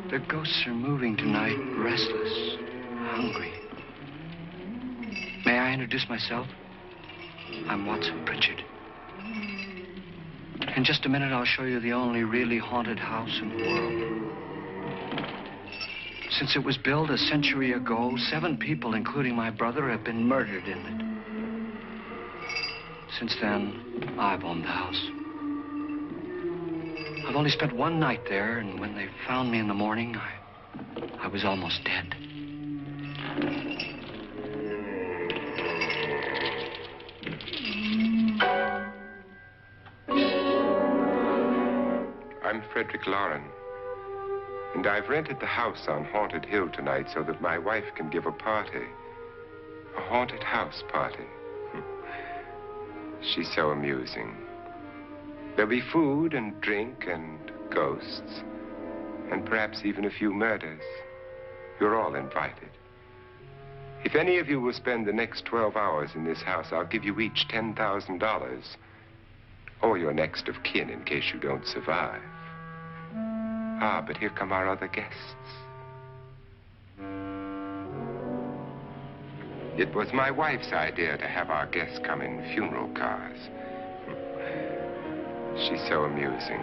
The ghosts are moving tonight, restless, hungry. May I introduce myself? I'm Watson Pritchard. In just a minute, I'll show you the only really haunted house in the world. Since it was built a century ago, 7 people, including my brother, have been murdered in it. Since then, I've owned the house. I've only spent one night there, and when they found me in the morning, I was almost dead. I'm Frederick Lauren, and I've rented the house on Haunted Hill tonight so that my wife can give a party. A haunted house party. She's so amusing. There'll be food and drink and ghosts, and perhaps even a few murders. You're all invited. If any of you will spend the next 12 hours in this house, I'll give you each $10,000, or your next of kin in case you don't survive. Ah, but here come our other guests. It was my wife's idea to have our guests come in funeral cars. She's so amusing.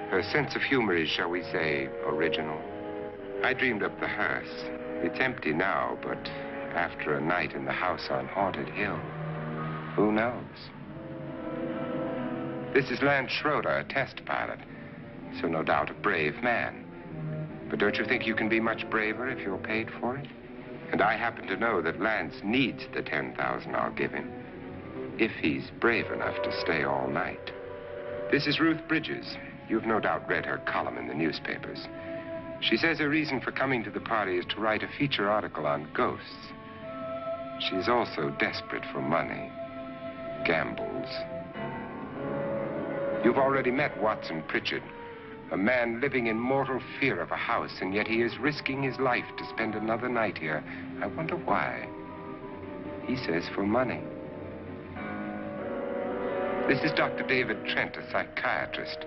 Her sense of humor is, shall we say, original. I dreamed up the hearse. It's empty now, but after a night in the house on Haunted Hill, who knows? This is Lance Schroeder, a test pilot. So no doubt a brave man. But don't you think you can be much braver if you're paid for it? And I happen to know that Lance needs the $10,000 I'll give him, if he's brave enough to stay all night. This is Ruth Bridges. You've no doubt read her column in the newspapers. She says her reason for coming to the party is to write a feature article on ghosts. She's also desperate for money, gambles. You've already met Watson Pritchard, a man living in mortal fear of a house, and yet he is risking his life to spend another night here. I wonder why. He says for money. This is Dr. David Trent, a psychiatrist.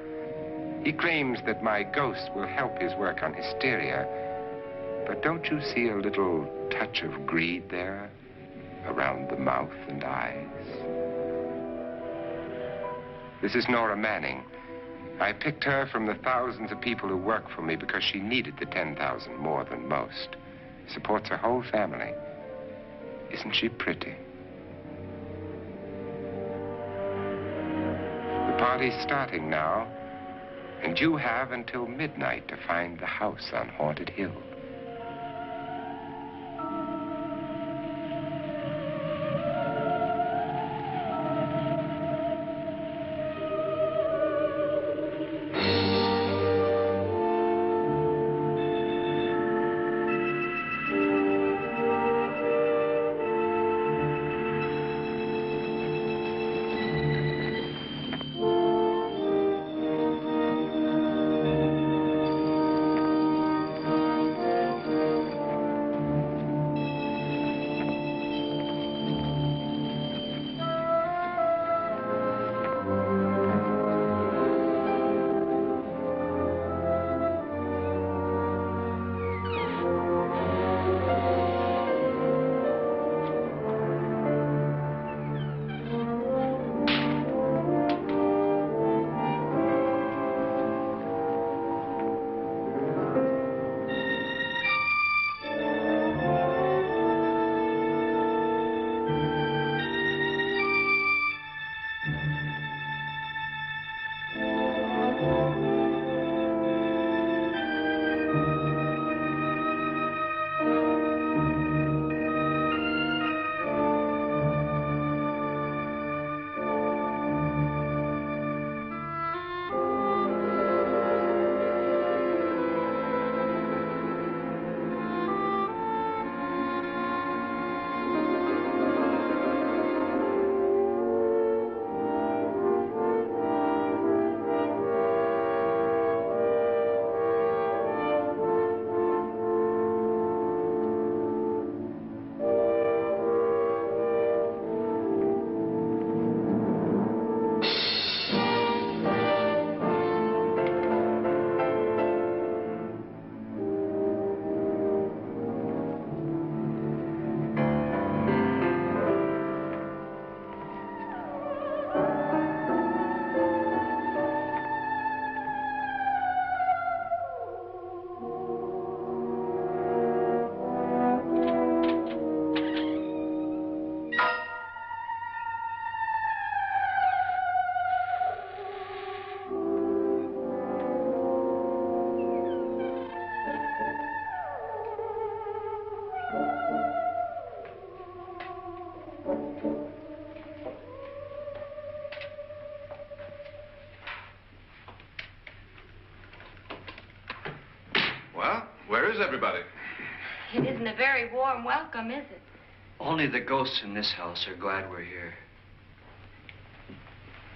He claims that my ghost will help his work on hysteria. But don't you see a little touch of greed there, around the mouth and eyes? This is Nora Manning. I picked her from the thousands of people who work for me because she needed the $10,000 more than most. Supports her whole family. Isn't she pretty? The party's starting now, and you have until midnight to find the house on Haunted Hill. Where is everybody? It isn't a very warm welcome, is it? Only the ghosts in this house are glad we're here.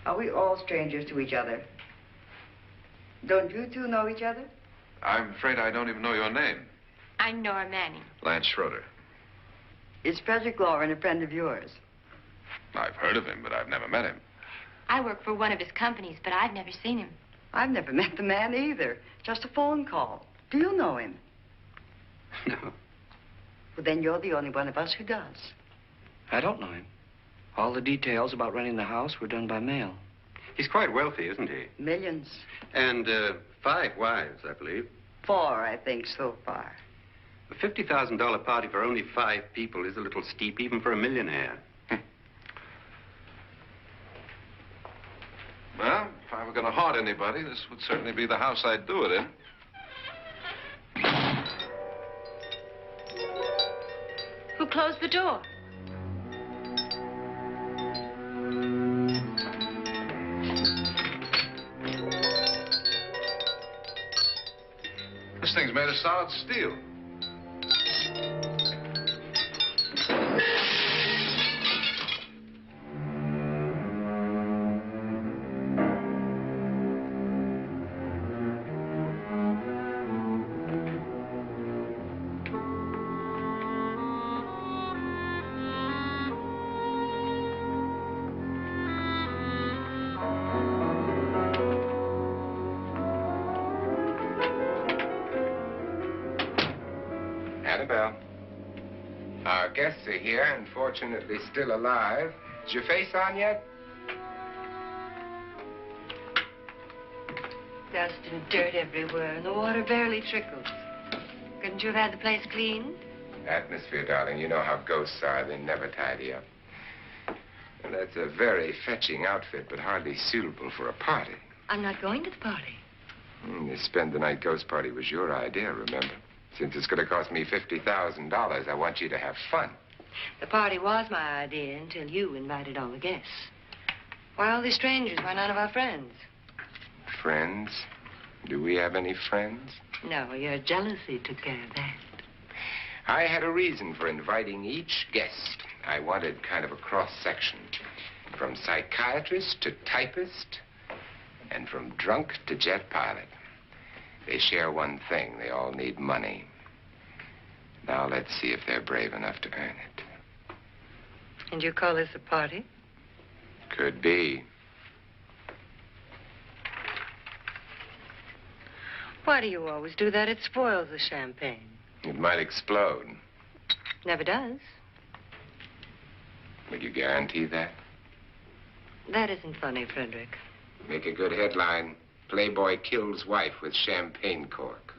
Are we all strangers to each other? Don't you two know each other? I'm afraid I don't even know your name. I'm Nora Manning. Lance Schroeder. Is Frederick Lauren a friend of yours? I've heard of him, but I've never met him. I work for one of his companies, but I've never seen him. I've never met the man either. Just a phone call. Do you know him? No, Well, then you're the only one of us who does. I don't know him. All the details about renting the house were done by mail. He's quite wealthy, isn't he? Millions. And 5 wives, I believe. 4, I think, so far. A $50,000 party for only 5 people is a little steep, even for a millionaire. Well, if I were going to haunt anybody, this would certainly be the house I'd do it in. Who closed the door? This thing's made of solid steel. Annabelle. Our guests are here, and fortunately still alive. Is your face on yet? Dust and dirt everywhere, and the water barely trickles. Couldn't you have had the place cleaned? Atmosphere, darling. You know how ghosts are. They never tidy up. And that's a very fetching outfit, but hardly suitable for a party. I'm not going to the party. The spend-the-night ghost party was your idea, remember? Since it's going to cost me $50,000, I want you to have fun. The party was my idea until you invited all the guests. Why all these strangers? Why none of our friends? Friends? Do we have any friends? No, your jealousy took care of that. I had a reason for inviting each guest. I wanted kind of a cross-section. From psychiatrist to typist, and from drunk to jet pilot. They share one thing. They all need money. Now let's see if they're brave enough to earn it. And you call this a party? Could be. Why do you always do that? It spoils the champagne. It might explode. Never does. Will you guarantee that? That isn't funny, Frederick. Make a good headline. Playboy kills wife with champagne cork.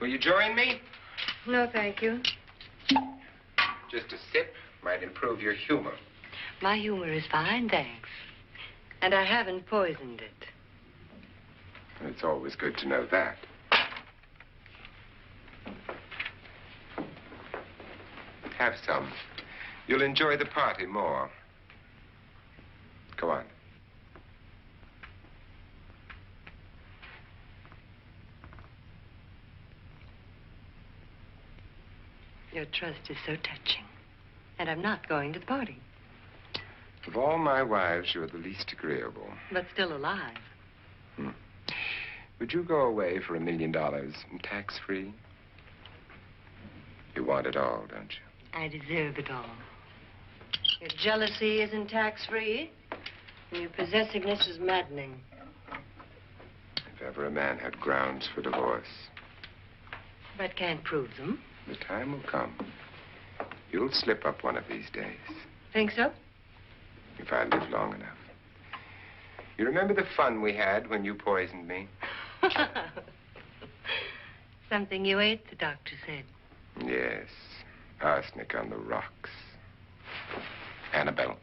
Will you join me? No, thank you. Just a sip might improve your humor. My humor is fine, thanks. And I haven't poisoned it. It's always good to know that. Have some. You'll enjoy the party more. Go on. Your trust is so touching. And I'm not going to the party. Of all my wives, you're the least agreeable. But still alive. Would you go away for $1 million tax-free? You want it all, don't you? I deserve it all. Your jealousy isn't tax-free. And your possessiveness is maddening. If ever a man had grounds for divorce. But can't prove them. The time will come. You'll slip up one of these days. Think so? If I live long enough. You remember the fun we had when you poisoned me? Something you ate, the doctor said. Yes. Arsenic on the rocks. Annabelle,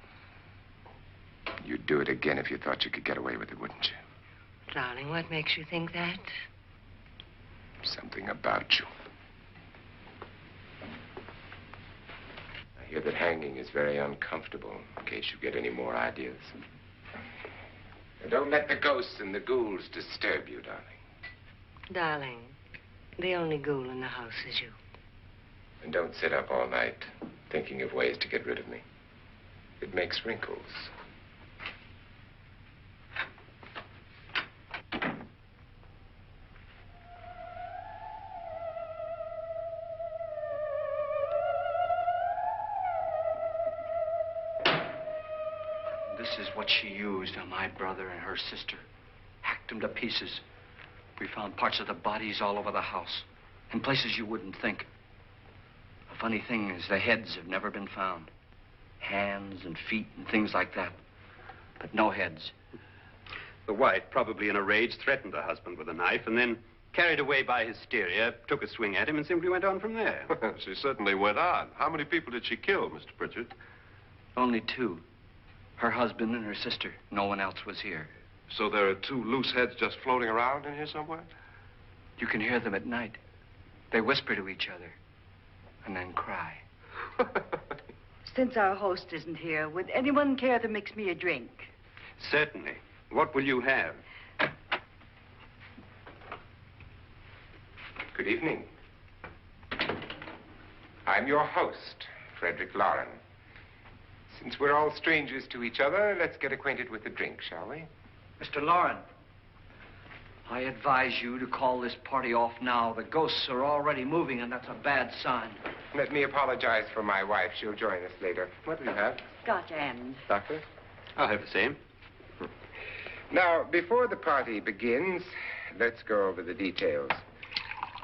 you'd do it again if you thought you could get away with it, wouldn't you? Darling, what makes you think that? Something about you. I hear that hanging is very uncomfortable, in case you get any more ideas. And don't let the ghosts and the ghouls disturb you, darling. Darling, the only ghoul in the house is you. And don't sit up all night thinking of ways to get rid of me. It makes wrinkles. This is what she used on my brother and her sister. Hacked them to pieces. We found parts of the bodies all over the house. In places you wouldn't think. The funny thing is the heads have never been found. Hands and feet and things like that. But no heads. The wife, probably in a rage, threatened her husband with a knife and then, carried away by hysteria, took a swing at him and simply went on from there. She certainly went on. How many people did she kill, Mr. Pritchard? Only two. Her husband and her sister. No one else was here. So there are two loose heads just floating around in here somewhere? You can hear them at night. They whisper to each other and then cry. Since our host isn't here, would anyone care to mix me a drink? Certainly. What will you have? Good evening. I'm your host, Frederick Lauren. Since we're all strangers to each other, let's get acquainted with the drink, shall we? Mr. Lauren, I advise you to call this party off now. The ghosts are already moving, and that's a bad sign. Let me apologize for my wife. She'll join us later. What do you have? Scotch and. Doctor? I'll have the same. Now, before the party begins, let's go over the details.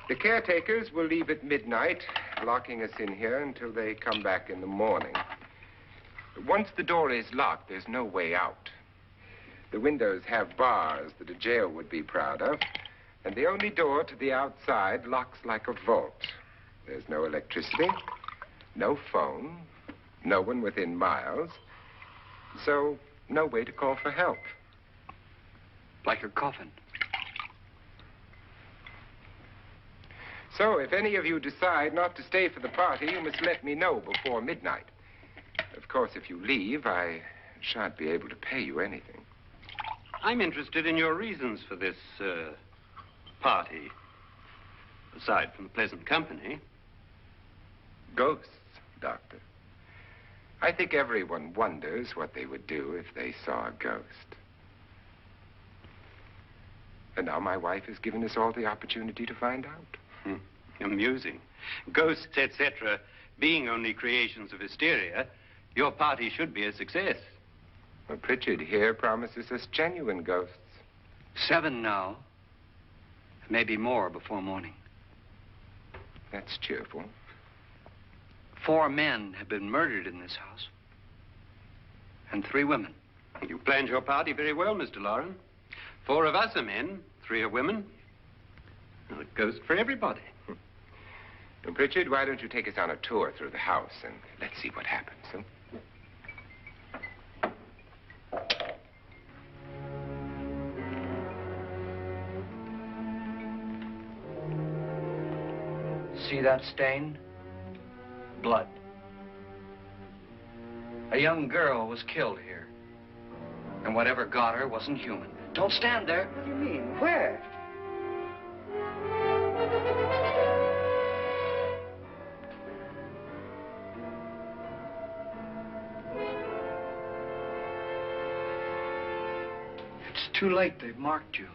The caretakers will leave at midnight, locking us in here until they come back in the morning. Once the door is locked, there's no way out. The windows have bars that a jail would be proud of, and the only door to the outside locks like a vault. There's no electricity, no phone, no one within miles, so no way to call for help. Like a coffin. So if any of you decide not to stay for the party, you must let me know before midnight. Of course, if you leave, I shan't be able to pay you anything. I'm interested in your reasons for this, party. Aside from the pleasant company. Ghosts, Doctor. I think everyone wonders what they would do if they saw a ghost. And now my wife has given us all the opportunity to find out. Amusing. Ghosts, etc., being only creations of hysteria, your party should be a success. Well, Pritchard here promises us genuine ghosts. 7 now. Maybe more before morning. That's cheerful. 4 men have been murdered in this house. And 3 women. You planned your party very well, Mr. Lauren. 4 of us are men, 3 are women. Well, a ghost for everybody. Well, Pritchard, why don't you take us on a tour through the house and let's see what happens, huh? See that stain? Blood. A young girl was killed here. And whatever got her wasn't human. Don't stand there. What do you mean? Where? It's too late. They've marked you.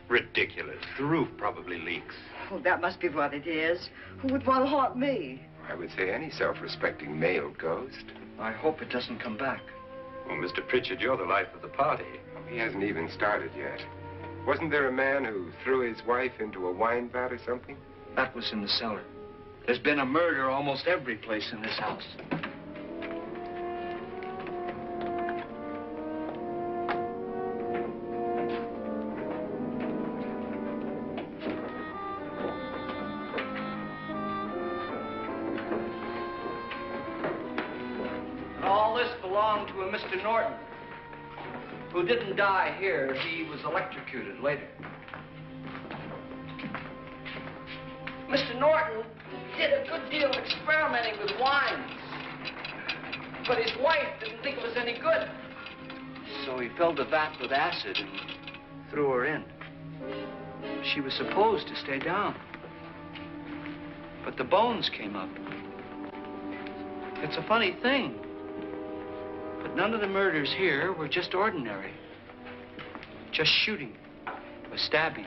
Ridiculous. The roof probably leaks. Oh, that must be what it is. Who would want to haunt me? I would say any self-respecting male ghost. I hope it doesn't come back. Well, Mr. Pritchard, you're the life of the party. He hasn't even started yet. Wasn't there a man who threw his wife into a wine vat or something? That was in the cellar. There's been a murder almost every place in this house. And all this belonged to a Mr. Norton, who didn't die here. He was electrocuted later. Mr. Norton did a good deal of experimenting with wines, but his wife didn't think it was any good. So he filled the vat with acid and threw her in. she was supposed to stay down. But the bones came up. It's a funny thing, but none of the murders here were just ordinary. Just shooting or stabbing.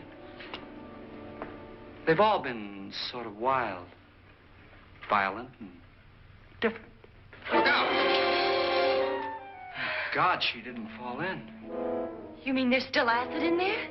They've all been sort of wild, violent, and different. Look out! God, she didn't fall in. You mean there's still acid in there?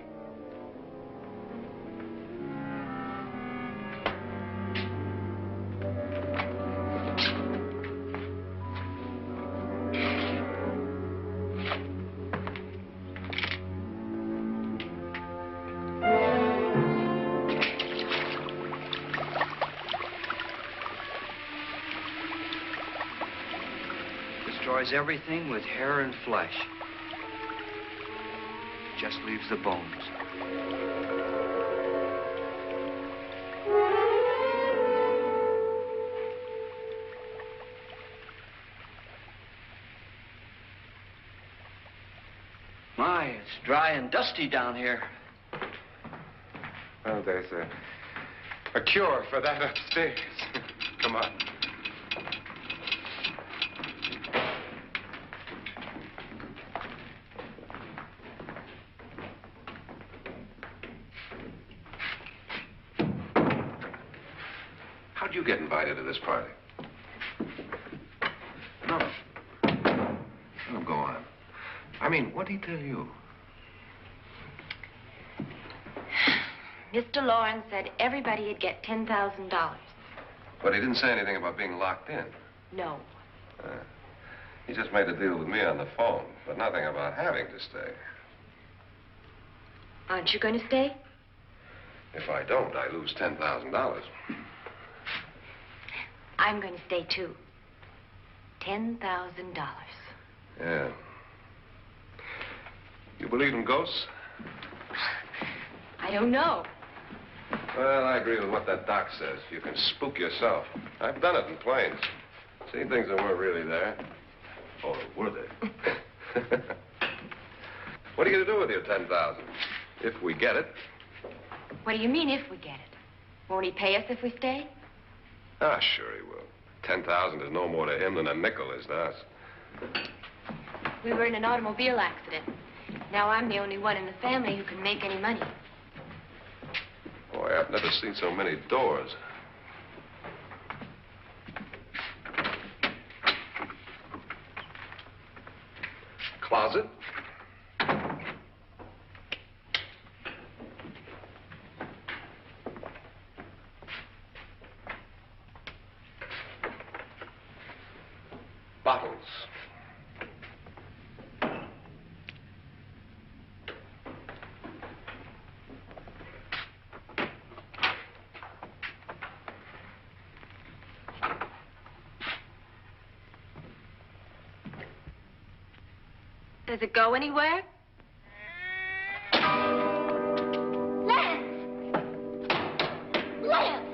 Destroys everything with hair and flesh. Just leaves the bones. My, it's dry and dusty down here. Well, there's a cure for that upstairs. Come on. How'd you get invited to this party? No. Oh, go on. I mean, what did he tell you? Mr. Lawrence said everybody'd get $10,000. But he didn't say anything about being locked in. No. He just made a deal with me on the phone, but nothing about having to stay. Aren't you going to stay? If I don't, I lose $10,000. I'm going to stay, too. $10,000. Yeah. You believe in ghosts? I don't know. Well, I agree with what that doc says. You can spook yourself. I've done it in planes. Seen things that weren't really there. Or were they? What are you going to do with your $10,000? If we get it. What do you mean, if we get it? Won't he pay us if we stay? Ah, sure he will. 10,000 is no more to him than a nickel is to us. We were in an automobile accident. Now I'm the only one in the family who can make any money. Boy, I've never seen so many doors. Closet. Bottles. Does it go anywhere? Lance! Lance!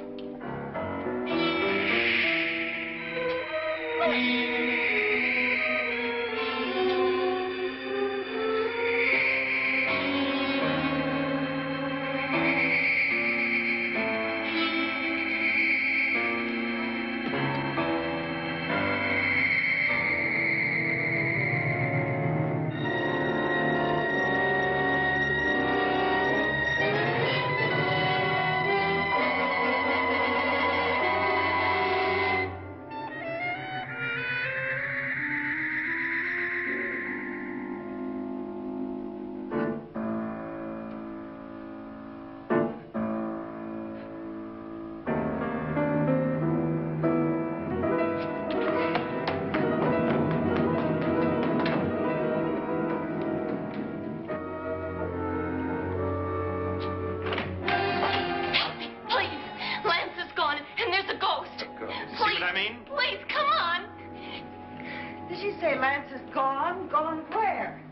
Did she say Lance is gone? Gone where?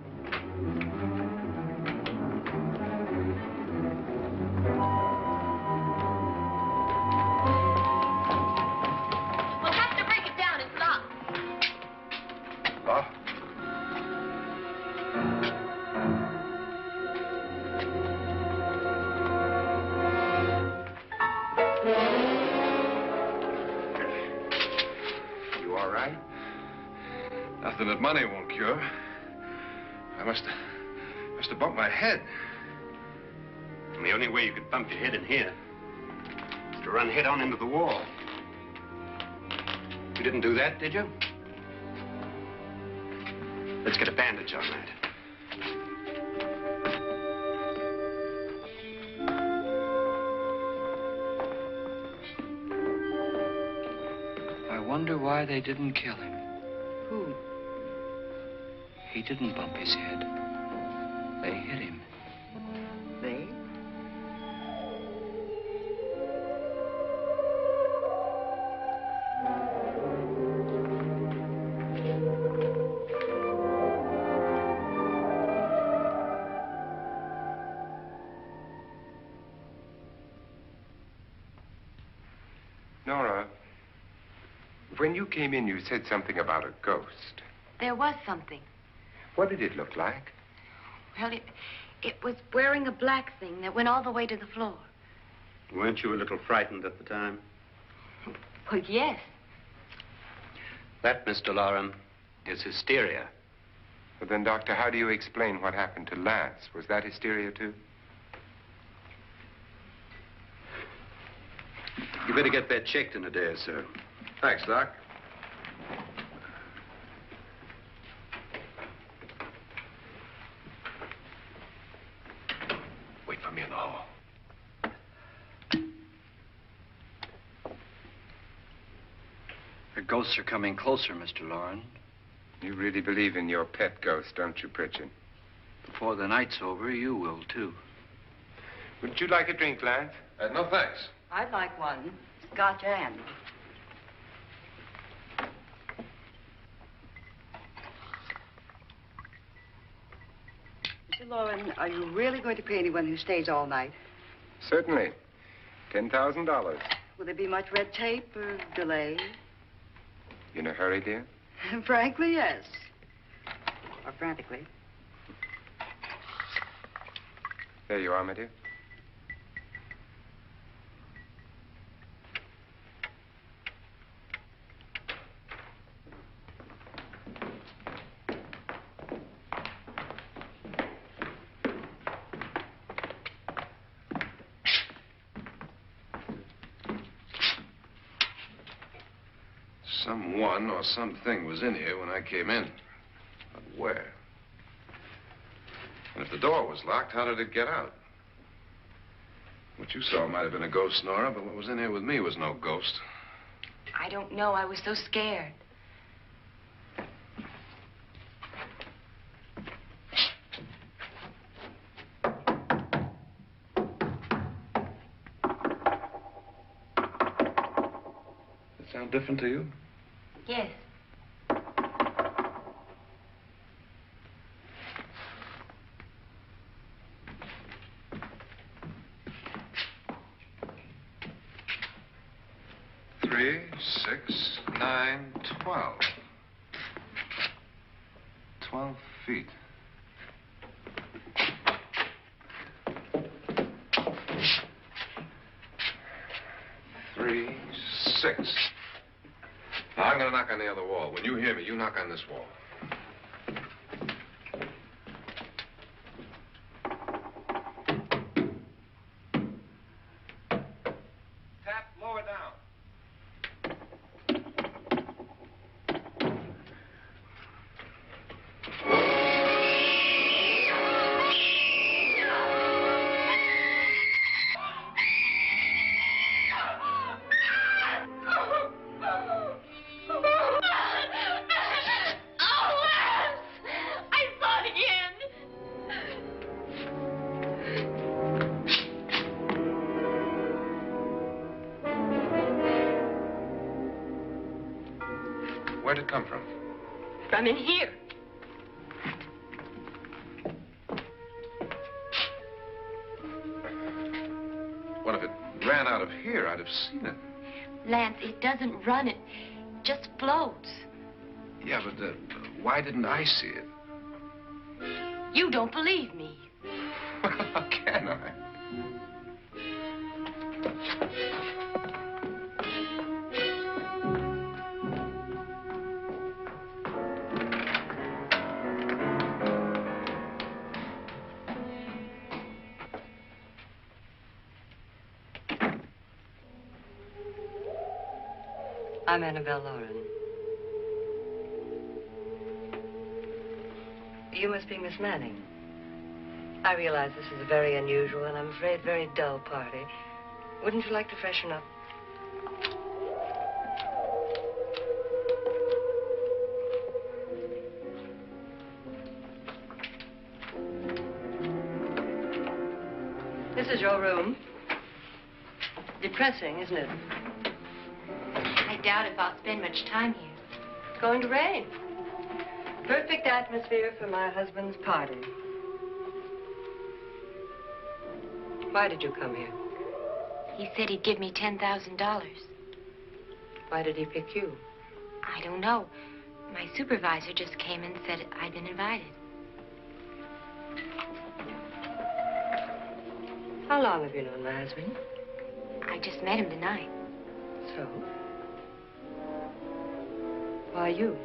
We'll have to break it down. It's locked. Huh? something that money won't cure. I must have bumped my head. And the only way you could bump your head in here is to run head on into the wall. You didn't do that, did you? Let's get a bandage on that. I wonder why they didn't kill him. Who? He didn't bump his head. They hit him. They? Nora, when you came in, you said something about a ghost. There was something. What did it look like? Well, it was wearing a black thing that went all the way to the floor. Weren't you a little frightened at the time? Well, yes. That, Mr. Loren, is hysteria. Well, then, Doctor, how do you explain what happened to Lance? Was that hysteria, too? You better get that checked in a day or so. Thanks, Doc. Wait for me in the hall. The ghosts are coming closer, Mr. Loren. You really believe in your pet ghost, don't you, Pritchard? Before the night's over, you will, too. Wouldn't you like a drink, Lance? No, thanks. I'd like one. Scotch and. Mr. Loren, are you really going to pay anyone who stays all night? Certainly. $10,000. Will there be much red tape or delay? You in a hurry, dear? Frankly, yes. Or frantically. There you are, my dear. Someone or something was in here when I came in. But where? And if the door was locked, how did it get out? What you saw might have been a ghost, Nora, but what was in here with me was no ghost. I don't know. I was so scared. Does it sound different to you? Yes. Three, 6, 9, 12. 12 feet. Three, 6. Now, I'm going to knock on the other wall. When you hear me, you knock on this wall. Tap lower down. Where'd it come from? From in here. What if it ran out of here? I'd have seen it. Lance, it doesn't run. It just floats. Yeah, but why didn't I see it? You don't believe me. How can I? I'm Annabelle Lauren. You must be Miss Manning. I realize this is a very unusual and I'm afraid very dull party. Wouldn't you like to freshen up? This is your room. Depressing, isn't it? I doubt if I'll spend much time here. It's going to rain. Perfect atmosphere for my husband's party. Why did you come here? He said he'd give me $10,000. Why did he pick you? I don't know. My supervisor just came and said I'd been invited. How long have you known my husband? I just met him tonight. So? Why you?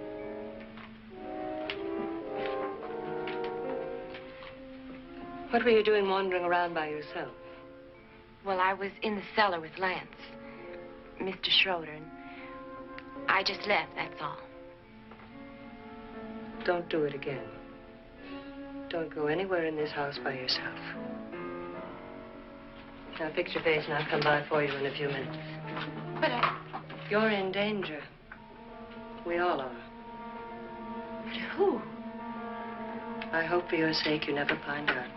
What were you doing wandering around by yourself? Well, I was in the cellar with Lance, Mr. Schroeder, and I just left, that's all. Don't do it again. Don't go anywhere in this house by yourself. Now fix your face and I'll come by for you in a few minutes. But You're in danger. We all are. but who? I hope for your sake you never find out.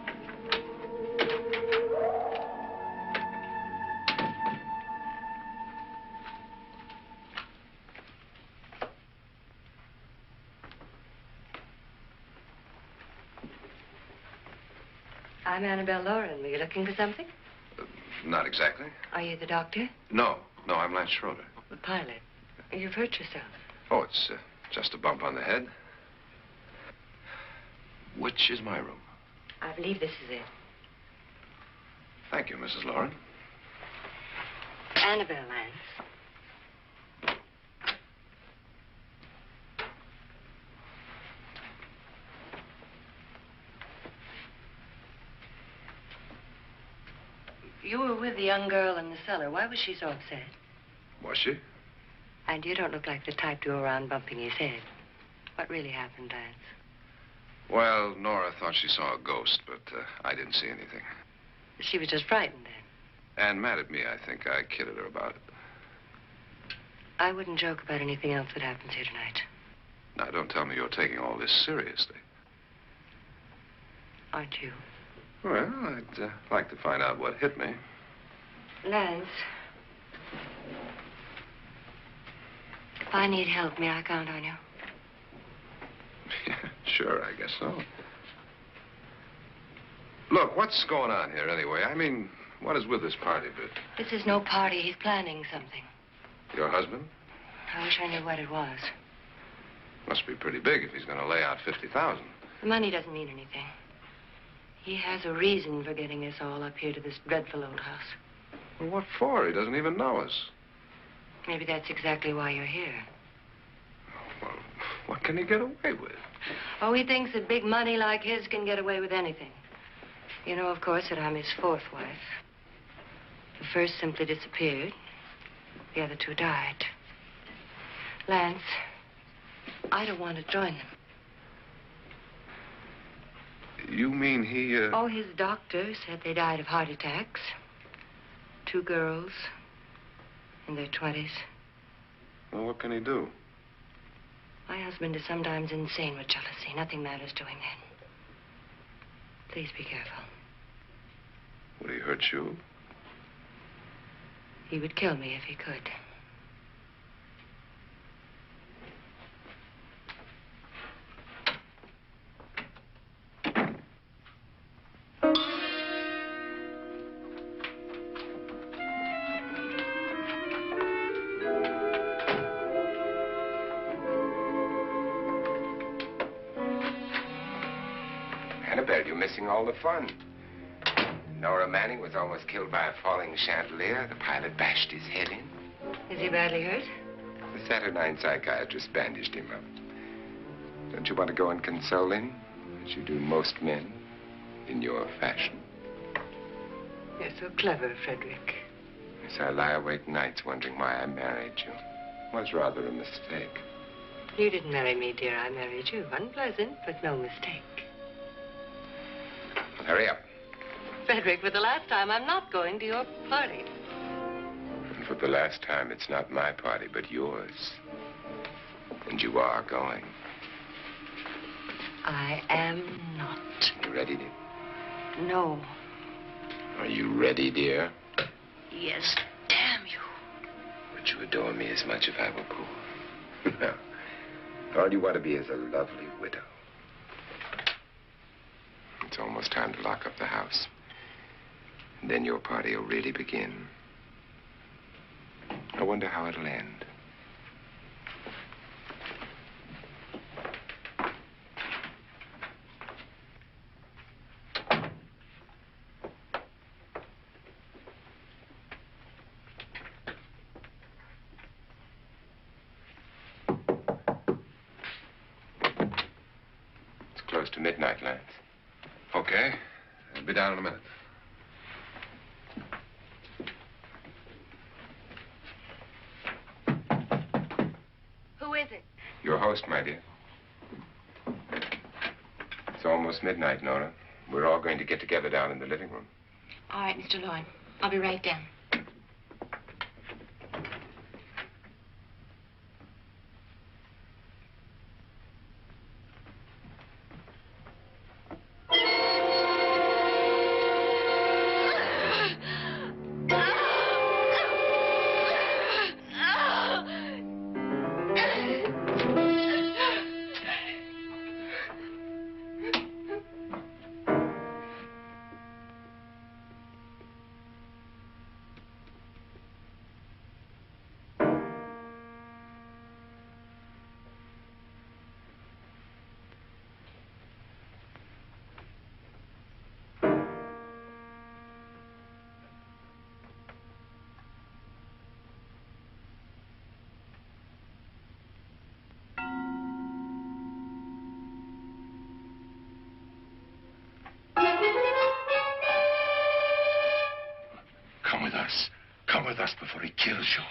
I'm Annabelle Lauren. Were you looking for something? Not exactly. Are you the doctor? No, I'm Lance Schroeder. The pilot. You've hurt yourself. Oh, it's just a bump on the head. Which is my room? I believe this is it. Thank you, Mrs. Lauren. Annabelle Lance. You were with the young girl in the cellar. Why was she so upset? Was she? And you don't look like the type to go around bumping his head. What really happened, Lance? Well, Nora thought she saw a ghost, but I didn't see anything. She was just frightened then. And mad at me, I think. I kidded her about it. I wouldn't joke about anything else that happens here tonight. Now, don't tell me you're taking all this seriously. Aren't you? Well, I'd like to find out what hit me. Lance. If I need help, may I count on you? Yeah, sure, I guess so. Look, what's going on here anyway? I mean, what is with this party bit? This is no party. He's planning something. Your husband? I wish I knew what it was. Must be pretty big if he's going to lay out 50,000. The money doesn't mean anything. He has a reason for getting us all up here to this dreadful old house. Well, what for? He doesn't even know us. Maybe that's exactly why you're here. Well, what can he get away with? Oh, he thinks that big money like his can get away with anything. You know, of course, that I'm his fourth wife. The first simply disappeared. The other two died. Lance, I don't want to join them. You mean he, Oh, his doctor said they died of heart attacks. 2 girls in their 20s. Well, what can he do? My husband is sometimes insane with jealousy. Nothing matters to him then. Please be careful. Would he hurt you? He would kill me if he could. Annabelle, you're missing all the fun. Nora Manning was almost killed by a falling chandelier. The pilot bashed his head in. Is he badly hurt? The Saturnine psychiatrist bandaged him up. Don't you want to go and console him, as you do most men, in your fashion? You're so clever, Frederick. Yes, I lie awake nights wondering why I married you. was rather a mistake. You didn't marry me, dear. I married you. Unpleasant, but no mistake. Well, hurry up. Frederick, for the last time, I'm not going to your party. And for the last time, it's not my party, but yours. And you are going. I am not. You ready, dear? No. Are you ready, dear? Yes, damn you. Would you adore me as much if I were poor? No. All you want to be is a lovely widow. It's almost time to lock up the house. And then your party will really begin. I wonder how it'll end. It's close to midnight, Lance. Okay. I'll be down in a minute. Who is it? Your host, my dear. It's almost midnight, Nora. We're all going to get together down in the living room. All right, Mr. Lloyd. I'll be right down. Come with us. Come with us before he kills you.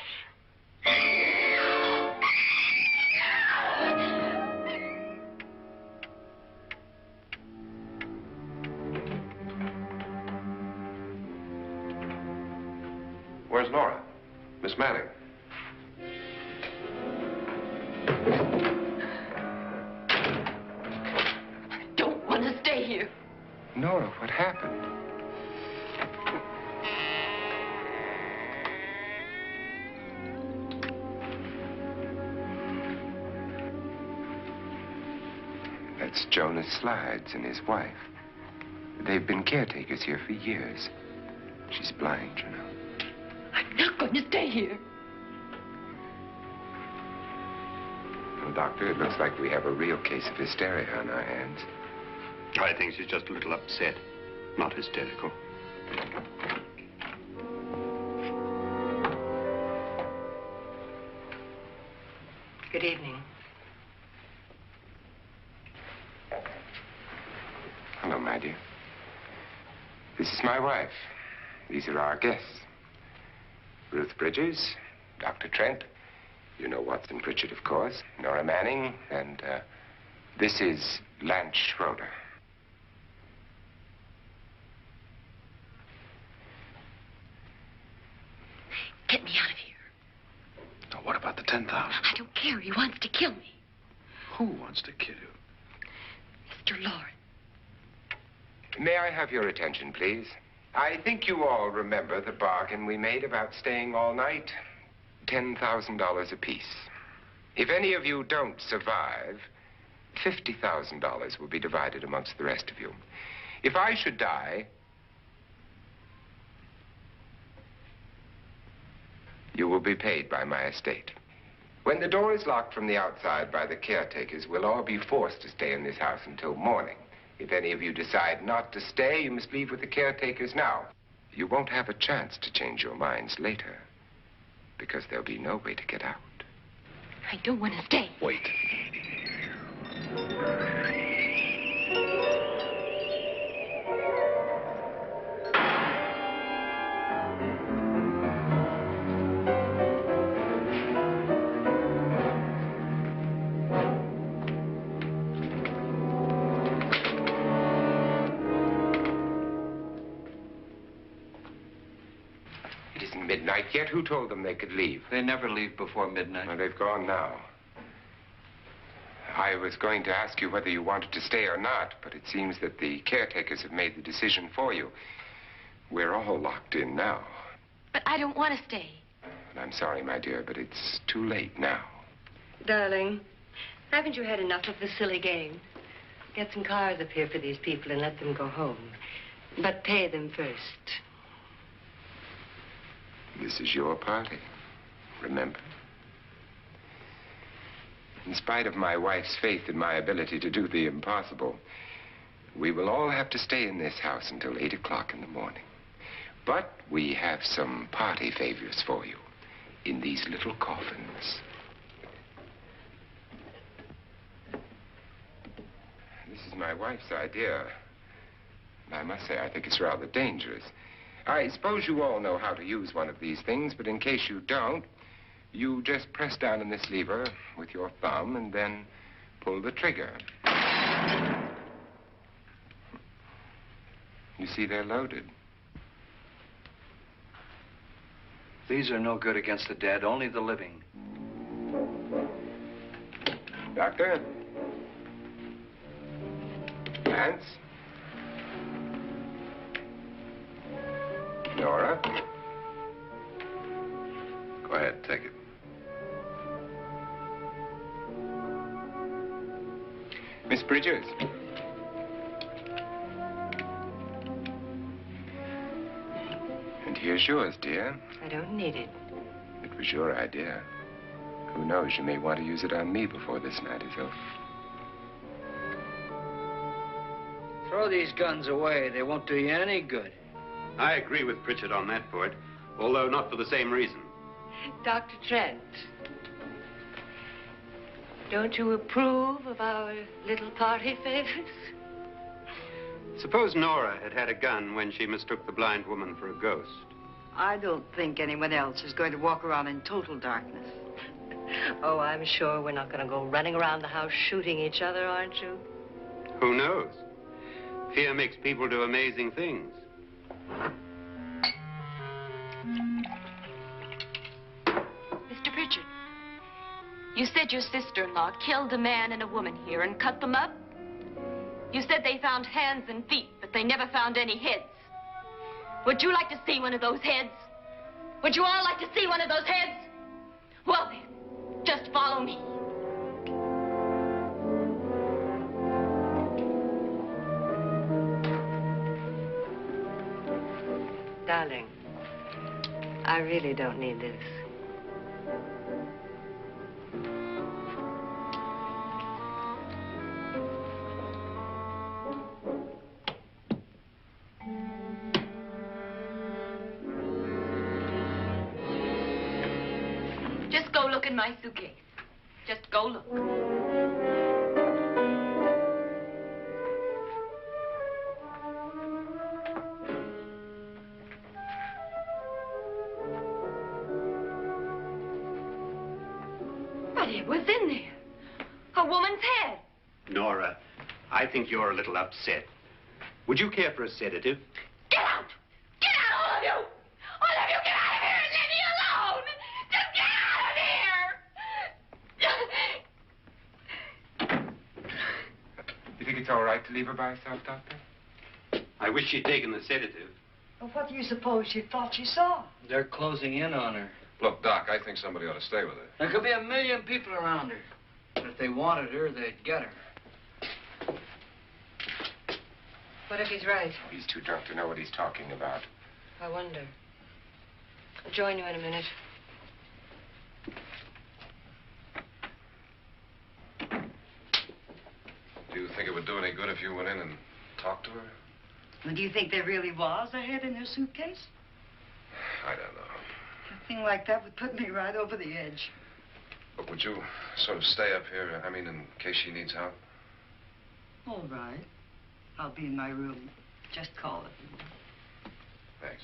Where's Nora? Miss Manning. I don't want to stay here. Nora, what happened? That's Jonas Slides and his wife. They've been caretakers here for years. She's blind, you know. I'm not going to stay here. Well, Doctor, it looks like we have a real case of hysteria on our hands. I think she's just a little upset, not hysterical. Good evening. Hello, my dear. This is my wife. These are our guests. Ruth Bridges, Dr. Trent. You know Watson Pritchard, of course. Nora Manning, and this is Lance Schroeder. Get me out of here. Now, what about the 10,000? I don't care. He wants to kill me. Who wants to kill you? Mr. Lawrence. May I have your attention, please? I think you all remember the bargain we made about staying all night. $10,000 apiece. If any of you don't survive, $50,000 will be divided amongst the rest of you. If I should die, you will be paid by my estate. When the door is locked from the outside by the caretakers, we'll all be forced to stay in this house until morning. If any of you decide not to stay, you must leave with the caretakers now. You won't have a chance to change your minds later, because there'll be no way to get out. I don't want to stay. Wait. isn't midnight yet. Who told them they could leave? They never leave before midnight. Well, they've gone now. I was going to ask you whether you wanted to stay or not, but it seems that the caretakers have made the decision for you. We're all locked in now. But I don't want to stay. And I'm sorry, my dear, but it's too late now. Darling, haven't you had enough of the silly game? Get some cars up here for these people and let them go home. But pay them first. This is your party, remember? In spite of my wife's faith in my ability to do the impossible, we will all have to stay in this house until 8 o'clock in the morning. But we have some party favors for you in these little coffins. This is my wife's idea. And I must say, I think it's rather dangerous. I suppose you all know how to use one of these things, but in case you don't, you just press down on this lever with your thumb and then pull the trigger. You see, they're loaded. These are no good against the dead, only the living. Doctor? Lance? Nora? Go ahead, take it. Miss Bridges? And here's yours, dear. I don't need it. It was your idea. Who knows, you may want to use it on me before this night is over. Throw these guns away. They won't do you any good. I agree with Pritchard on that point, although not for the same reason. Dr. Trent, don't you approve of our little party favors? Suppose Nora had had a gun when she mistook the blind woman for a ghost. I don't think anyone else is going to walk around in total darkness. Oh, I'm sure we're not going to go running around the house shooting each other, aren't you? Who knows? Fear makes people do amazing things. Mr. Pritchard, you said your sister-in-law killed a man and a woman here and cut them up? You said they found hands and feet, but they never found any heads. Would you like to see one of those heads? Would you all like to see one of those heads? Well, then, just follow me. Darling, I really don't need this. Just go look in my suitcase. Just go look. But it was in there. A woman's head. Nora, I think you're a little upset. Would you care for a sedative? Get out! Get out, all of you! All of you, get out of here and leave me alone! Just get out of here! You think it's all right to leave her by herself, Doctor? I wish she'd taken the sedative. Well, what do you suppose she thought she saw? They're closing in on her. Look, Doc, I think somebody ought to stay with her. There could be 1 million people around her. But if they wanted her, they'd get her. What if he's right? He's too drunk to know what he's talking about. I wonder. I'll join you in a minute. Do you think it would do any good if you went in and talked to her? Well, do you think there really was a head in her suitcase? I don't know. A thing like that would put me right over the edge. But would you sort of stay up here, I mean, in case she needs help? All right. I'll be in my room. Just call it. Thanks.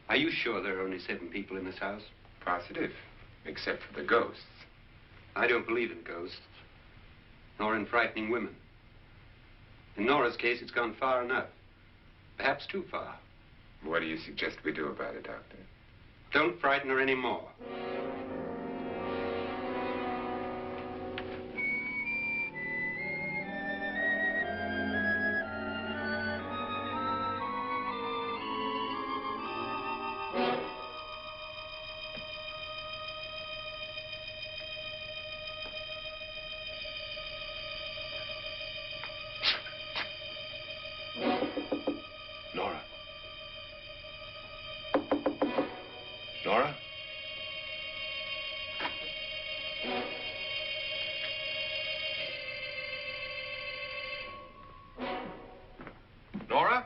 Are you sure there are only 7 people in this house? Positive, except for the ghosts. I don't believe in ghosts, nor in frightening women. In Nora's case, it's gone far enough. Perhaps too far. What do you suggest we do about it, Doctor? Don't frighten her anymore. Nora? Nora? Nora?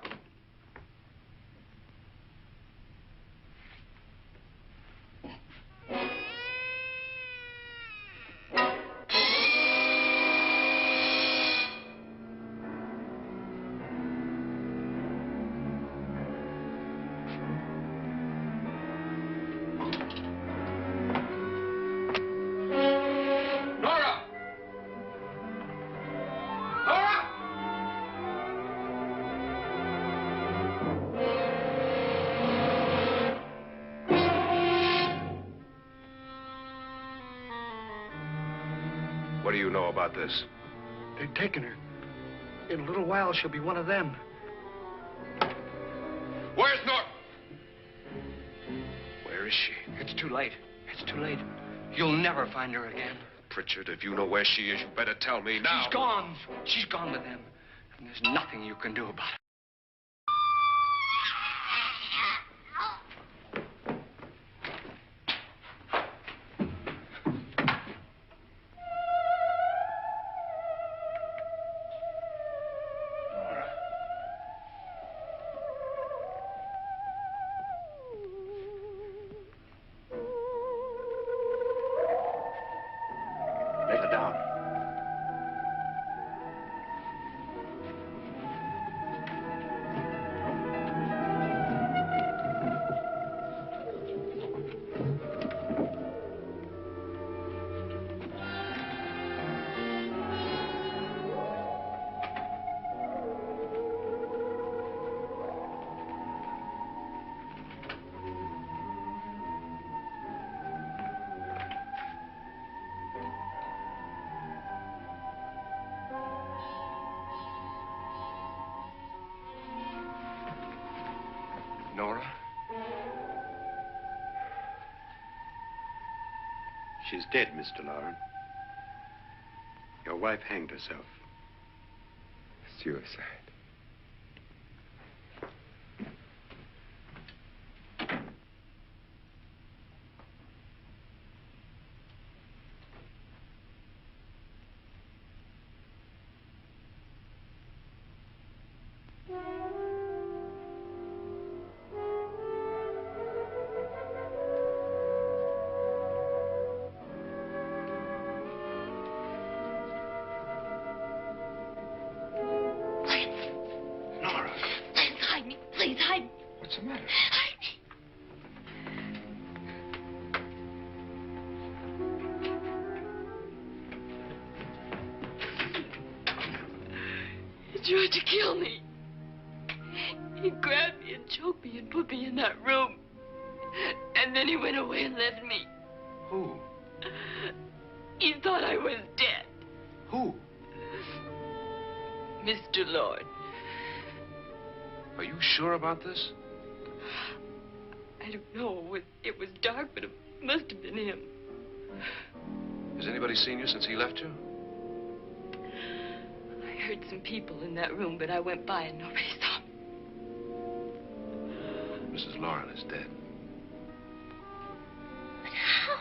Nora! Nora! What do you know about this? They've taken her. In a little while, she'll be one of them. Where's Nora? Where is she? It's too late. It's too late. You'll never find her again. Pritchard, if you know where she is, you better tell me now. She's gone. She's gone with them. And there's nothing you can do about it. Lay her down. Nora? She's dead, Mr. Lauren. Your wife hanged herself. Suicide. Nora, Please hide me. Please hide me. what's the matter? Hide me. He tried to kill me. He grabbed me and choked me and put me in that room. And then he went away and left me. Who? He thought I was dead. Who? Mr. Lord. Are you sure about this? I don't know. It was dark, but it must have been him. Has anybody seen you since he left you? I heard some people in that room, but I went by and nobody saw me. Mrs. Lauren is dead. But how?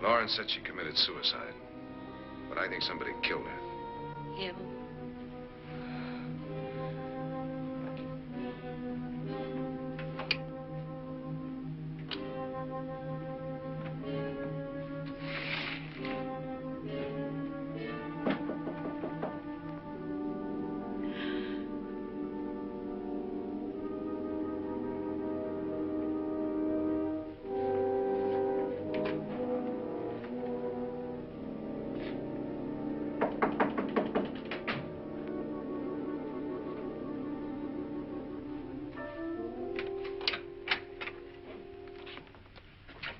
Lauren said she committed suicide, but I think somebody killed her. Him?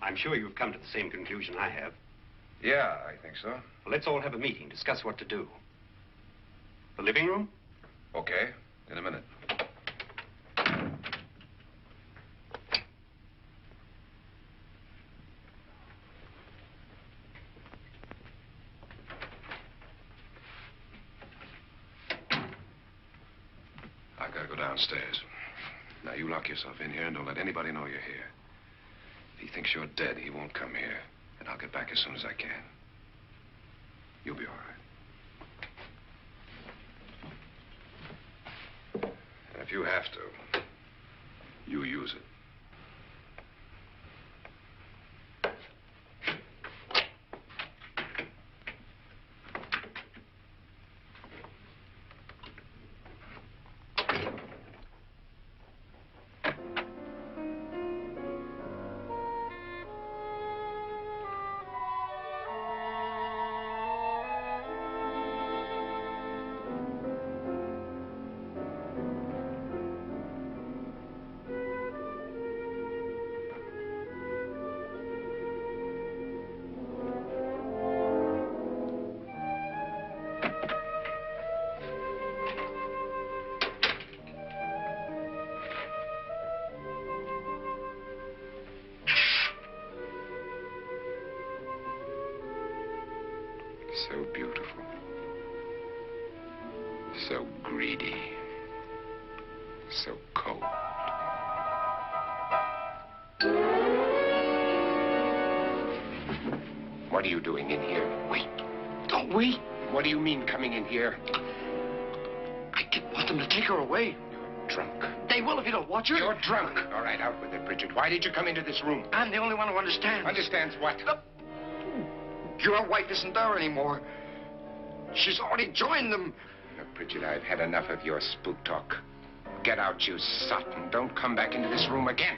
I'm sure you've come to the same conclusion I have. Yeah, I think so. Well, let's all have a meeting, discuss what to do. The living room? Okay, in a minute. I've got to go downstairs. Now, you lock yourself in here and don't let anybody know you're here. If he thinks you're dead, he won't come here. And I'll get back as soon as I can. You'll be all right. And if you have to, you use it. So beautiful. So greedy. So cold. What are you doing in here? Wait. Don't we? What do you mean coming in here? I didn't want them to take her away. You're drunk. They will if you don't watch her. You're drunk. All right, out with it, Bridget. Why did you come into this room? I'm the only one who understands. Understands what? Your wife isn't there anymore. She's already joined them. Look, Bridget, I've had enough of your spook talk. Get out, you sot, and don't come back into this room again.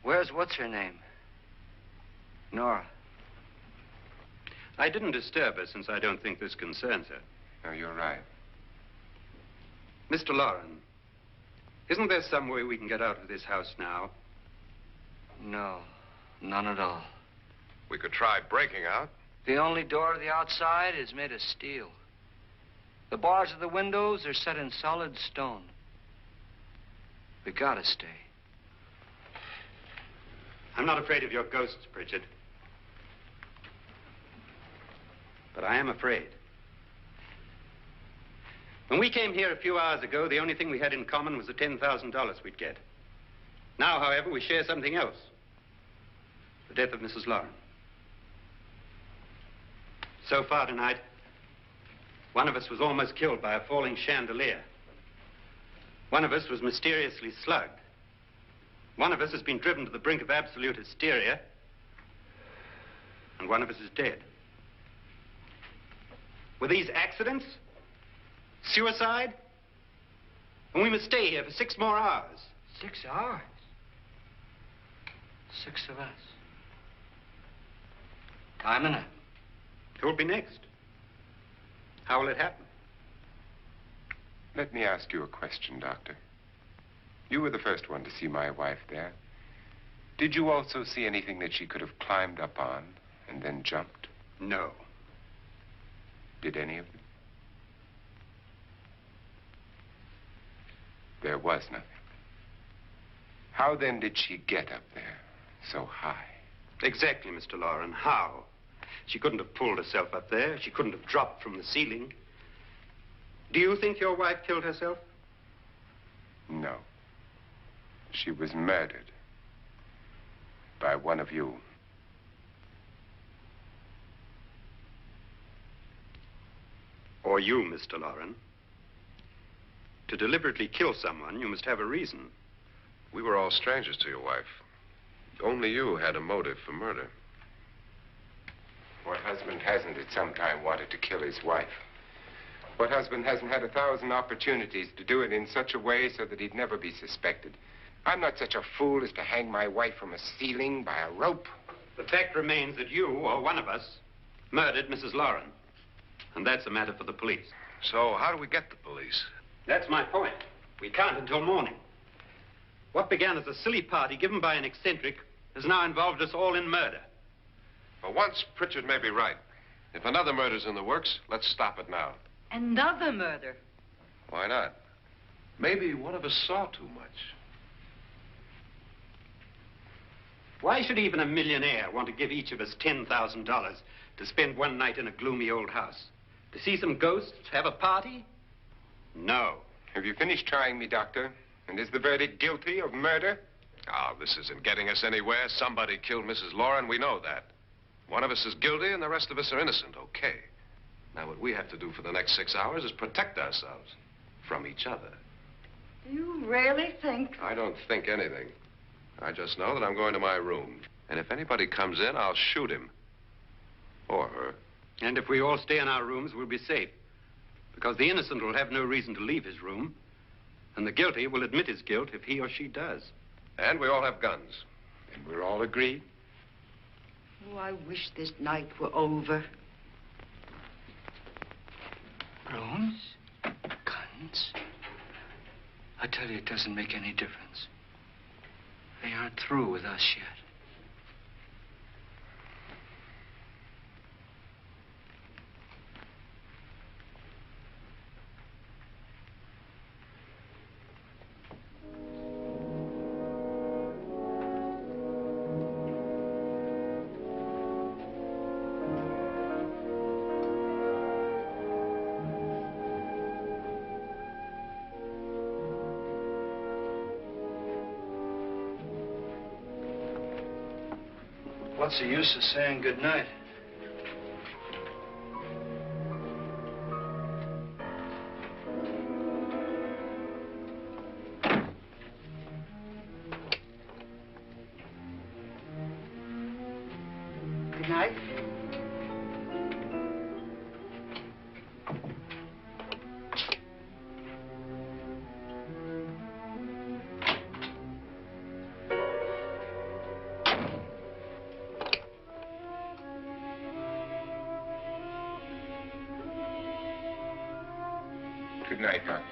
Where's what's-her-name? Nora. I didn't disturb her since I don't think this concerns her. No, you're right. Mr. Loren, isn't there some way we can get out of this house now? No, none at all. We could try breaking out. The only door to the outside is made of steel. The bars of the windows are set in solid stone. We gotta stay. I'm not afraid of your ghosts, Bridget. But I am afraid. When we came here a few hours ago, the only thing we had in common was the $10,000 we'd get. Now, however, we share something else. The death of Mrs. Loren. So far tonight, one of us was almost killed by a falling chandelier. One of us was mysteriously slugged. One of us has been driven to the brink of absolute hysteria. And one of us is dead. Were these accidents? Suicide? And we must stay here for 6 more hours. 6 hours? 6 of us. Time enough. Who'll be next? How will it happen? Let me ask you a question, Doctor. You were the first one to see my wife there. Did you also see anything that she could have climbed up on and then jumped? No. Did any of them? There was nothing. How then did she get up there so high? Exactly, Mr. Loren. How? She couldn't have pulled herself up there. She couldn't have dropped from the ceiling. Do you think your wife killed herself? No. She was murdered by one of you. Or you, Mr. Loren. To deliberately kill someone, you must have a reason. We were all strangers to your wife. Only you had a motive for murder. What husband hasn't at some time wanted to kill his wife? What husband hasn't had 1,000 opportunities to do it in such a way so that he'd never be suspected? I'm not such a fool as to hang my wife from a ceiling by a rope. The fact remains that you, or one of us, murdered Mrs. Lauren. And that's a matter for the police. So how do we get the police? That's my point. We can't until morning. What began as a silly party given by an eccentric has now involved us all in murder. For once, Pritchard may be right. If another murder's in the works, let's stop it now. Another murder? Why not? Maybe one of us saw too much. Why should even a millionaire want to give each of us $10,000 to spend one night in a gloomy old house? To see some ghosts, have a party? No. Have you finished trying me, Doctor? And is the verdict guilty of murder? Oh, this isn't getting us anywhere. Somebody killed Mrs. Lauren. We know that. One of us is guilty and the rest of us are innocent, okay. Now, what we have to do for the next 6 hours is protect ourselves from each other. Do you really think? I don't think anything. I just know that I'm going to my room. And if anybody comes in, I'll shoot him. Or her. And if we all stay in our rooms, we'll be safe. Because the innocent will have no reason to leave his room. And the guilty will admit his guilt if he or she does. And we all have guns. And we're all agreed? Oh, I wish this night were over. Rooms? Guns? I tell you, it doesn't make any difference. They aren't through with us yet. What's the use of saying goodnight? Good night. Good night, Doctor.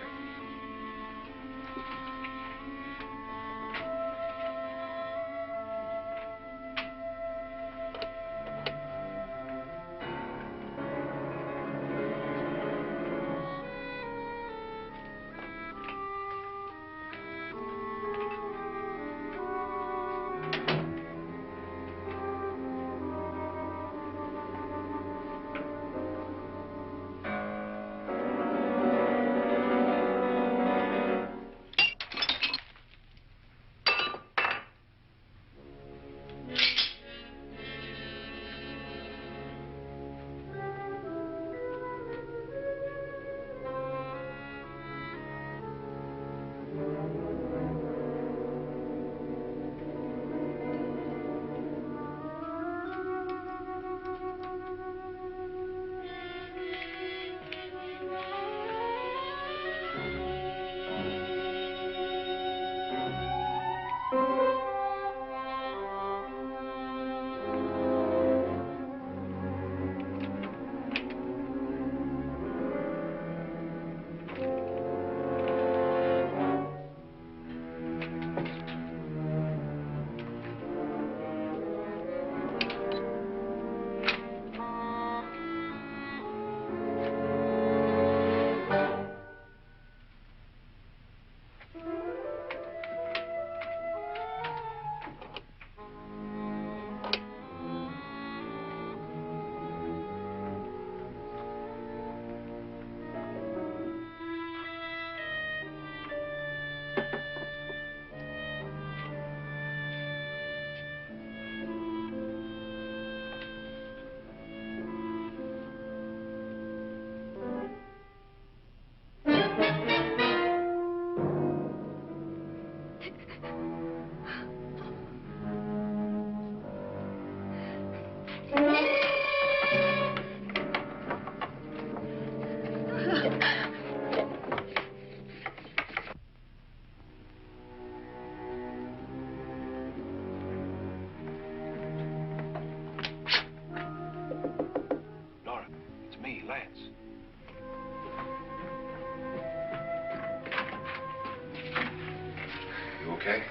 okay?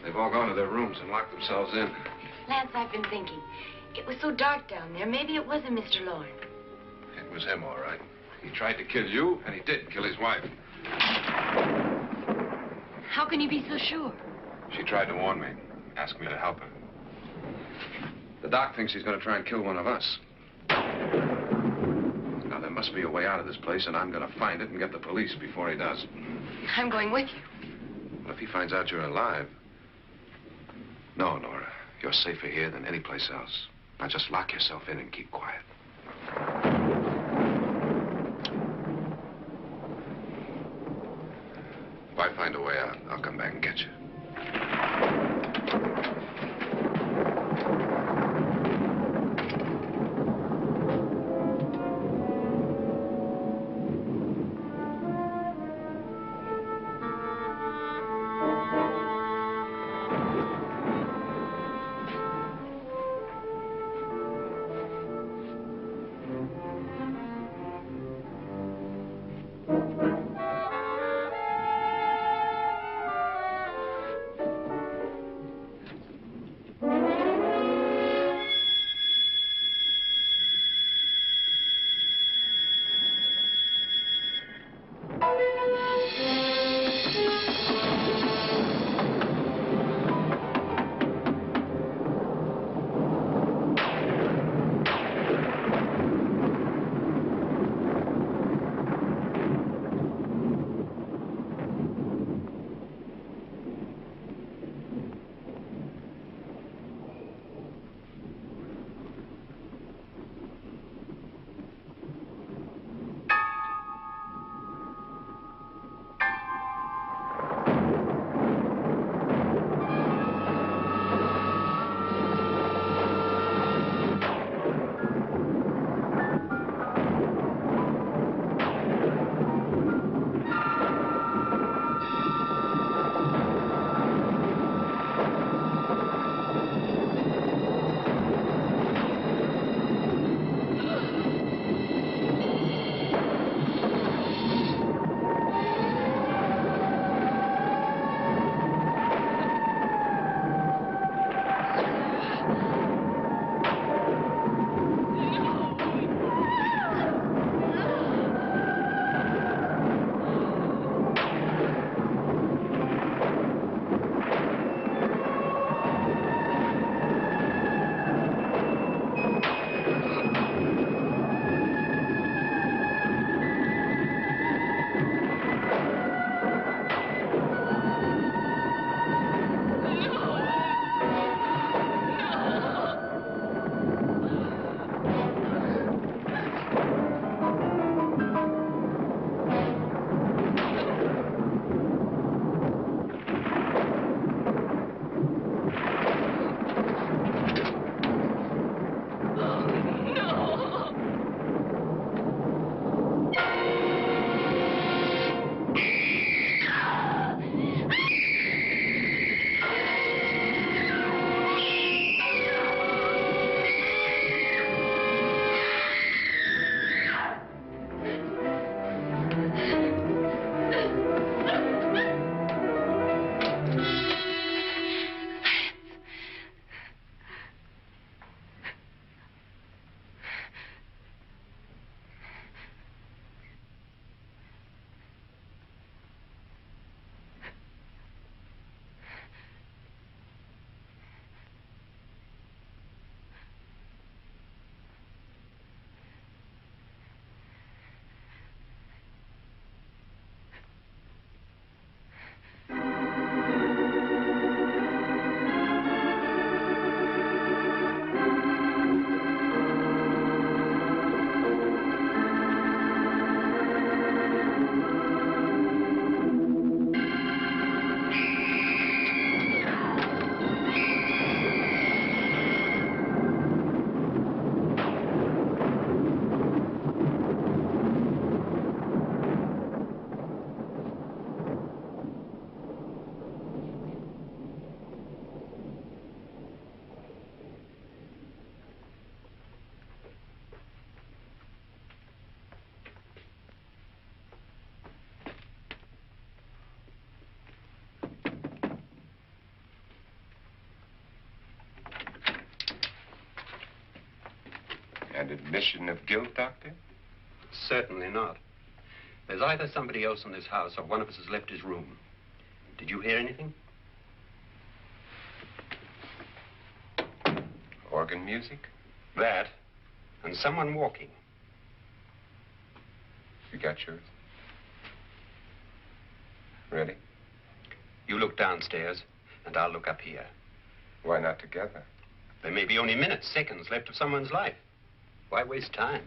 They've all gone to their rooms and locked themselves in. Lance, I've been thinking. It was so dark down there. Maybe it wasn't Mr. Lorne. It was him, all right. He tried to kill you, and he did kill his wife. How can you be so sure? She tried to warn me, asked me to help her. The doc thinks he's going to try and kill one of us. Now, there must be a way out of this place, and I'm going to find it and get the police before he does. I'm going with you. Well, if he finds out you're alive... No, Nora. You're safer here than any place else. Now, just lock yourself in and keep quiet. If I find a way out, I'll come back and get you. admission of guilt, Doctor? Certainly not. There's either somebody else in this house or one of us has left his room. Did you hear anything? Organ music? That, and someone walking. You got yours? Ready? You look downstairs, and I'll look up here. Why not together? There may be only minutes, seconds left of someone's life. Why waste time?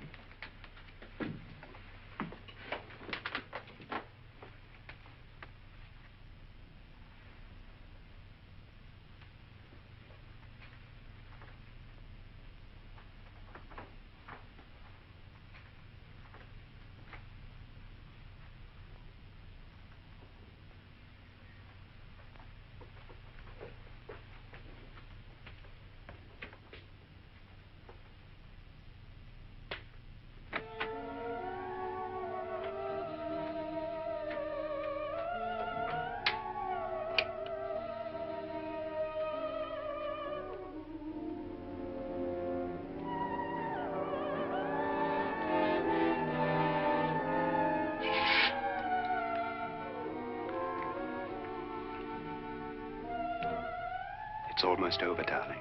It's almost over, darling.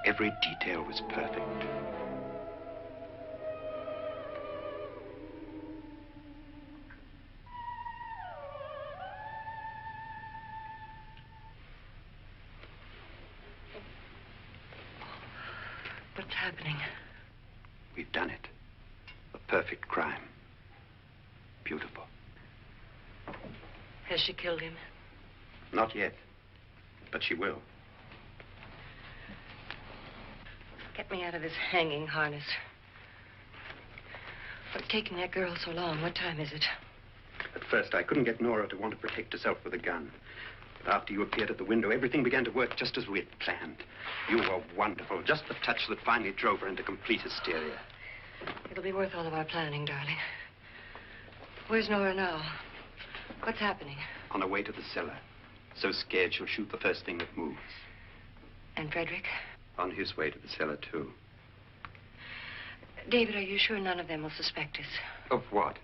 Every detail was perfect. What's happening? We've done it. A perfect crime. Beautiful. Has she killed him? Not yet. But she will. Get me out of this hanging harness. What's taking that girl so long? What time is it? At first, I couldn't get Nora to want to protect herself with a gun. But after you appeared at the window, everything began to work just as we had planned. You were wonderful. Just the touch that finally drove her into complete hysteria. It'll be worth all of our planning, darling. Where's Nora now? What's happening? On her way to the cellar. So scared she'll shoot the first thing that moves. And Frederick? On his way to the cellar, too. David, are you sure none of them will suspect us? Of what?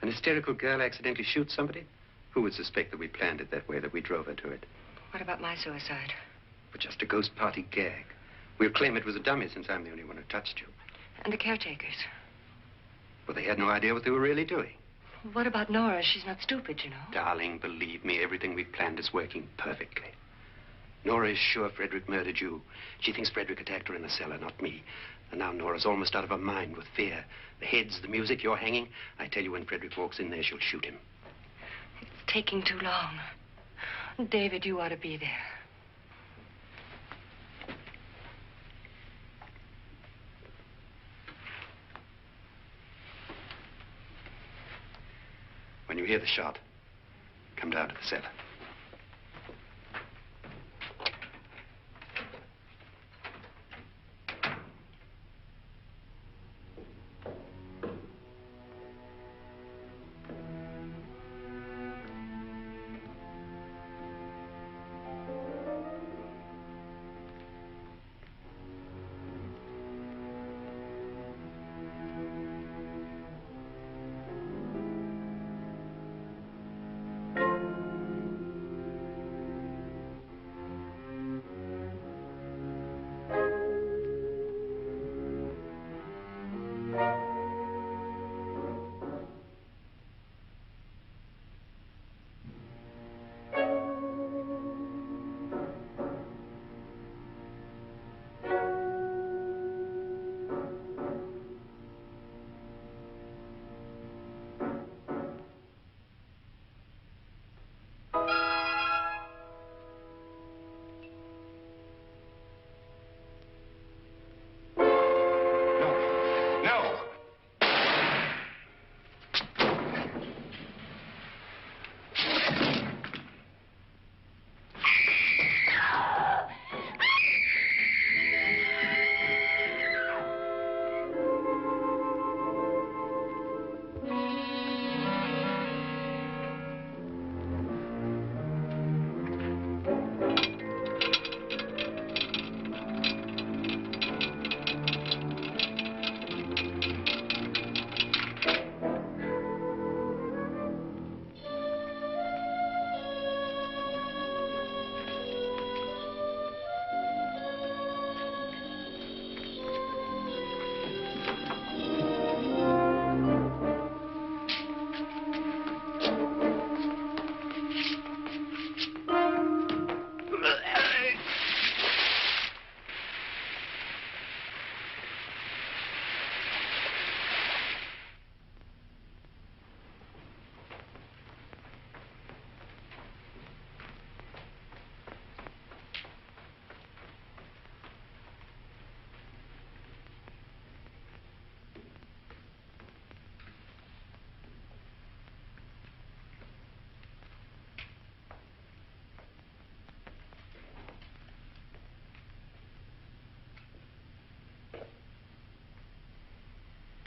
An hysterical girl accidentally shoots somebody? Who would suspect that we planned it that way, that we drove her to it? What about my suicide? But just a ghost party gag. We'll claim it was a dummy since I'm the only one who touched you. And the caretakers? Well, they had no idea what they were really doing. What about Nora? She's not stupid, you know. Darling, believe me, everything we've planned is working perfectly. Nora is sure Frederick murdered you. She thinks Frederick attacked her in the cellar, not me. And now Nora's almost out of her mind with fear. The heads, the music, you're hanging. I tell you, when Frederick walks in there, she'll shoot him. It's taking too long. David, you ought to be there. When you hear the shot, come down to the cellar.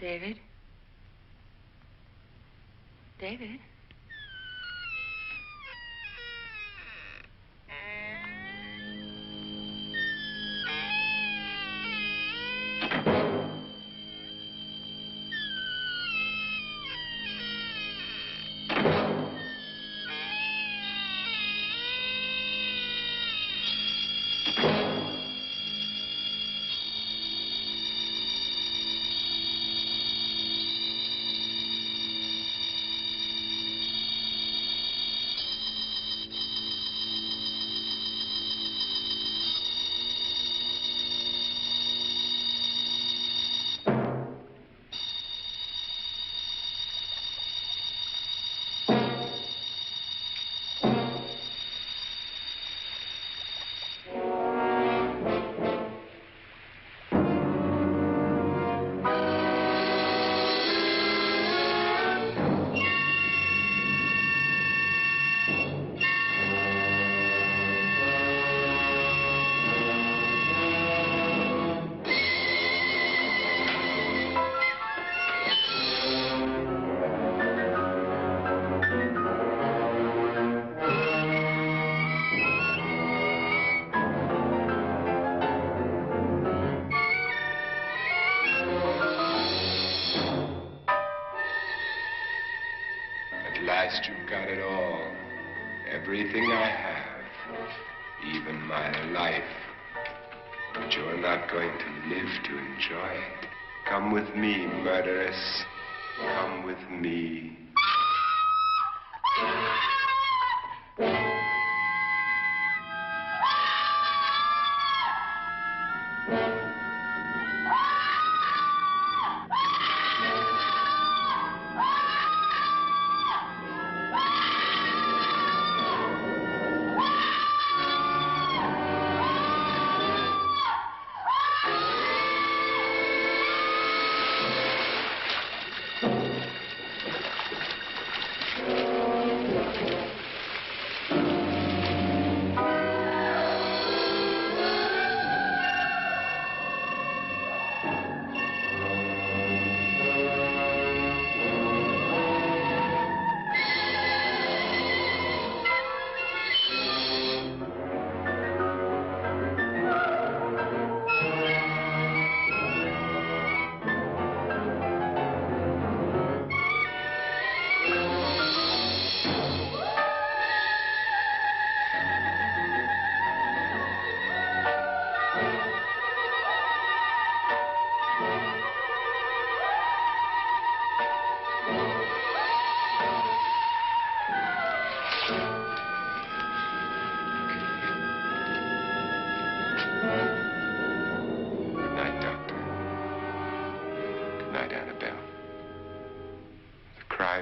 David? David? At last you've got it all. Everything I have. Even my life. But you're not going to live to enjoy it. Come with me, murderess. Come with me.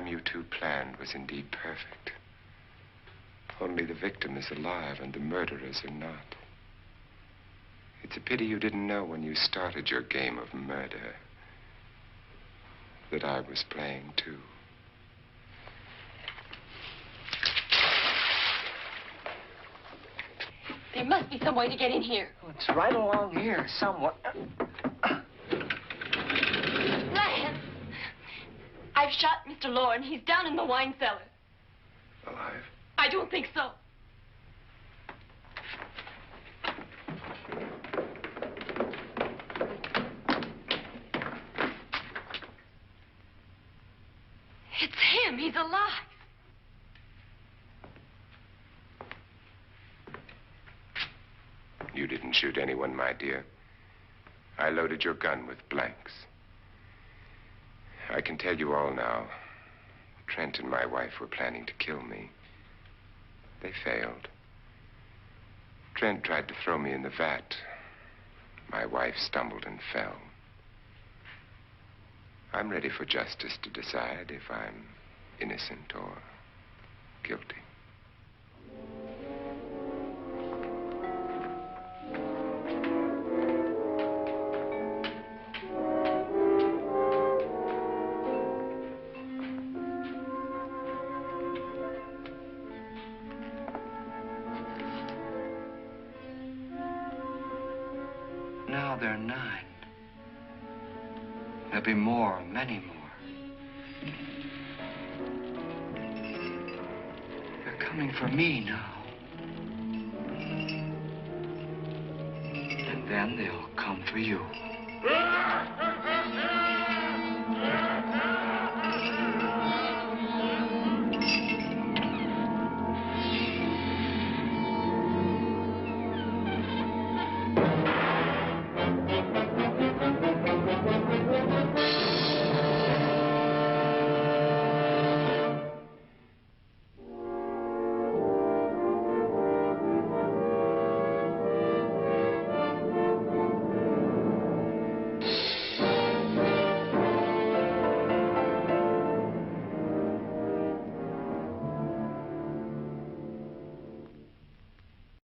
You two planned was indeed perfect. Only the victim is alive and the murderers are not. It's a pity you didn't know when you started your game of murder that I was playing too. There must be some way to get in here. Oh, it's right along here somewhere. Lance! I've shot Mr. Lorne. He's down in the wine cellar. Alive? I don't think so. It's him. He's alive. You didn't shoot anyone, my dear. I loaded your gun with blanks. I can tell you all now. Trent and my wife were planning to kill me. They failed. Trent tried to throw me in the vat. My wife stumbled and fell. I'm ready for justice to decide if I'm innocent or guilty. Now they're 9. There'll be more, many more. They're coming for me now. And then they'll come for you.